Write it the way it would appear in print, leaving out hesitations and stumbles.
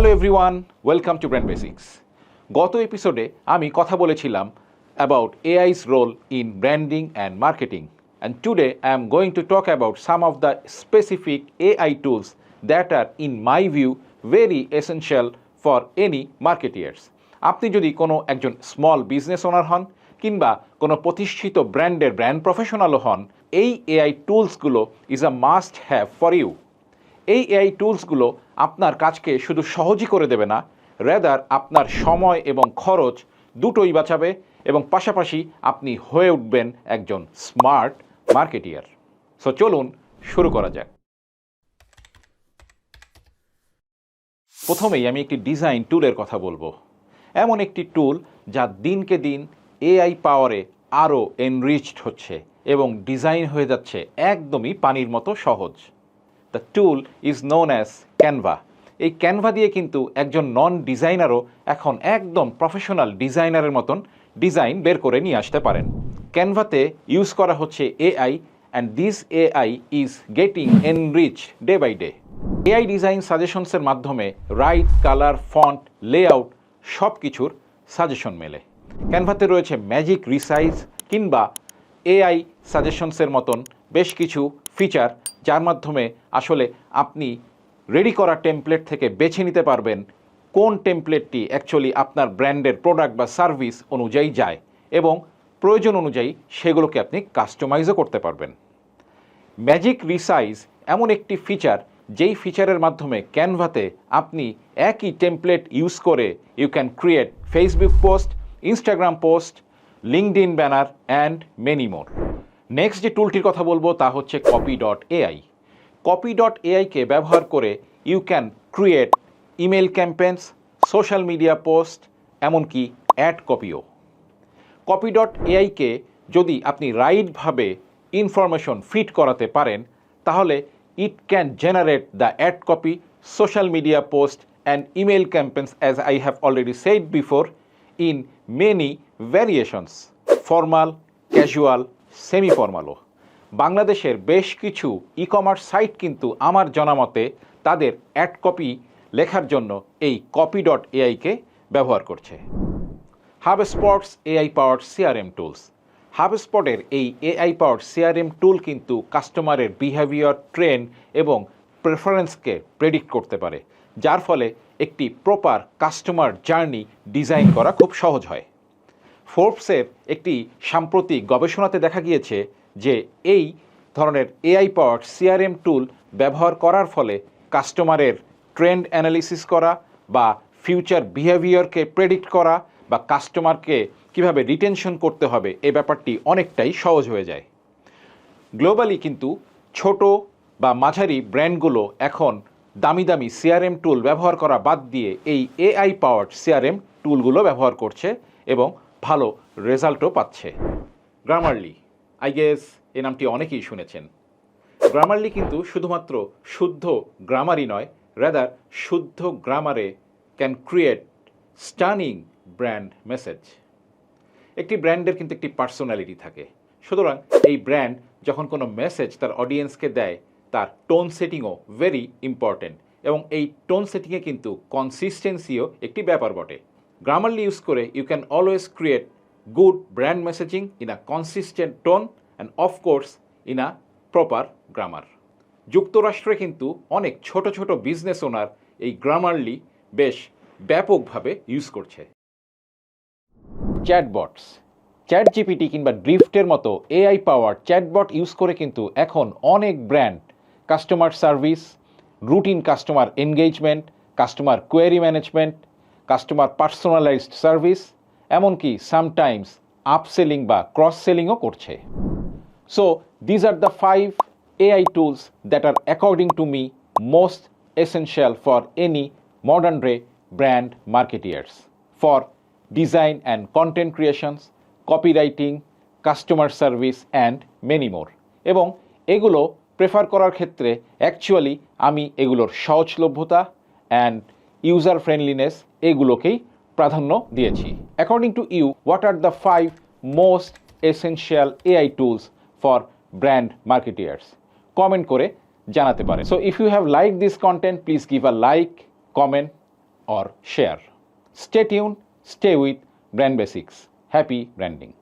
Hello everyone, welcome to brand basics. গত এপিসোডে আমি কথা বলেছিলাম about AI's role in branding and marketing, and today I am going to talk about some of the specific AI tools that are in my view very essential for any marketers. আপনি যদি কোনো একজন small business owner হন কিংবা কোনো প্রতিষ্ঠিত ব্র্যান্ডের brand প্রফেশনালও হন, এই এআই টুলসগুলো is a must have for you. এই এআই টুলসগুলো আপনার কাজকে শুধু সহজই করে দেবে না, রেদার আপনার সময় এবং খরচ দুটোই বাঁচাবে এবং পাশাপাশি আপনি হয়ে উঠবেন একজন স্মার্ট মার্কেটিয়ার। সো চলুন শুরু করা যাক। প্রথমেই আমি একটি ডিজাইন টুলের কথা বলবো। এমন একটি টুল যা দিনকে দিন এআই পাওয়ারে আরও এনরিচড হচ্ছে এবং ডিজাইন হয়ে যাচ্ছে একদমই পানির মতো সহজ। The tool is known as Canva. এই ক্যানভা দিয়ে কিন্তু একজন নন ডিজাইনারও এখন একদম প্রফেশনাল ডিজাইনারের মতন ডিজাইন বের করে নিয়ে আসতে পারেন। ক্যানভাতে ইউজ করা হচ্ছে AI, and this AI is getting enriched day by day. AI design সাজেশনসের মাধ্যমে রাইট, কালার, ফন্ট, লেআউট সব কিছুর সাজেশন মেলে। ক্যানভাতে রয়েছে ম্যাজিক রিসাইজ কিংবা এআই সাজেশনসের মতন বেশ কিছু ফিচার, যার মাধ্যমে আসলে আপনি রেডি করা টেমপ্লেট থেকে বেছে নিতে পারবেন কোন টেমপ্লেটটি অ্যাকচুয়ালি আপনার ব্র্যান্ডের প্রোডাক্ট বা সার্ভিস অনুযায়ী যায় এবং প্রয়োজন অনুযায়ী সেগুলোকে আপনি কাস্টমাইজও করতে পারবেন। ম্যাজিক রিসাইজ এমন একটি ফিচার যেই ফিচারের মাধ্যমে ক্যানভাতে আপনি একই টেমপ্লেট ইউজ করে you can create Facebook post, Instagram post, LinkedIn banner and many more. Next যে টুলটির কথা বলবো তা হচ্ছে কপি.এআই। কপি.এআইকে ব্যবহার করে you can create email campaigns, social media post, এমনকি অ্যাড কপিও। কপি.এআইকে যদি আপনি রাইটভাবে ইনফরমেশন ফিট করাতে পারেন, তাহলে it can generate the ad copy, social media post and email campaigns as I have already said before in many variations, formal, casual, semi ফর্মালও। বাংলাদেশের বেশ কিছু ই কমার্স সাইট কিন্তু আমার জানামতে তাদের অ্যাড কপি লেখার জন্য এই কপি.এআইকে ব্যবহার করছে। হাবস্পটস এআই পাওয়ার্ড সিআরএম টুলস। হাবস্পটের এই এআই পাওয়ার্ড সিআরএম টুল কিন্তু কাস্টমারের বিহেভিয়ার, ট্রেন্ড এবং প্রেফারেন্সকে প্রেডিক্ট করতে পারে, যার ফলে একটি প্রপার কাস্টমার জার্নি ডিজাইন করা খুব সহজ হয়। ফোর্বসের একটি সাম্প্রতিক গবেষণাতে দেখা গিয়েছে যে এই ধরনের এআই পাওয়ার্ড সিআরএম টুল ব্যবহার করার ফলে কাস্টমারের ট্রেন্ড অ্যানালিসিস করা বা ফিউচার বিহেভিয়ারকে প্রেডিক্ট করা বা কাস্টমারকে কিভাবে রিটেনশন করতে হবে এই ব্যাপারটি অনেকটাই সহজ হয়ে যায়। গ্লোবালি কিন্তু ছোট বা মাঝারি ব্র্যান্ডগুলো এখন দামি দামি সিআরএম টুল ব্যবহার করা বাদ দিয়ে এই এআই পাওয়ার্ড সিআরএম টুলগুলো ব্যবহার করছে এবং ভালো রেজাল্টও পাচ্ছে। গ্রামারলি, আই গেস এই নামটি অনেকেই শুনেছেন। গ্রামারলি কিন্তু শুধুমাত্র শুদ্ধ গ্রামারই নয়, রাদার শুদ্ধ গ্রামারে can create stunning brand message. একটি ব্র্যান্ডের কিন্তু একটি পার্সোনালিটি থাকে, সুতরাং এই ব্র্যান্ড যখন কোনো মেসেজ তার অডিয়েন্সকে দেয়, তার টোন সেটিংও ভেরি ইম্পর্টেন্ট এবং এই টোন সেটিংয়ে কিন্তু কনসিস্টেন্সিও একটি ব্যাপার বটে। Grammarly use করে you can always create good brand messaging in a consistent tone and of course in a proper grammar. যুক্তরাষ্ট্রে কিন্তু অনেক ছোট ছোট বিজনেস ওনার এই Grammarly বেশ ব্যাপকভাবে ইউজ করছে। চ্যাটবটস, চ্যাটজিপিটি কিংবা ড্রিফটের মতো এআই পাওয়ার চ্যাটবট ইউজ করে কিন্তু এখন অনেক brand customer service, routine customer engagement, customer query management, customer personalised service, এমনকি সামটাইমস আপসেলিং বা ক্রস সেলিংও করছে। So these are the 5 AI tools that are according to me most essential for any modern day brand marketeers for design and content creations, copywriting, customer service and many more. এবং এগুলো prefer করার ক্ষেত্রে actually আমি এগুলোর সহজলভ্যতা and user friendliness এগুলোকেই প্রাধান্য দিয়েছি। According to you, what are the 5 most essential AI tools for brand marketers? Comment করে জানাতে পারে। So if you have like this content, please give a like, comment or share. Stay tuned, stay with Brand Basics. Happy branding.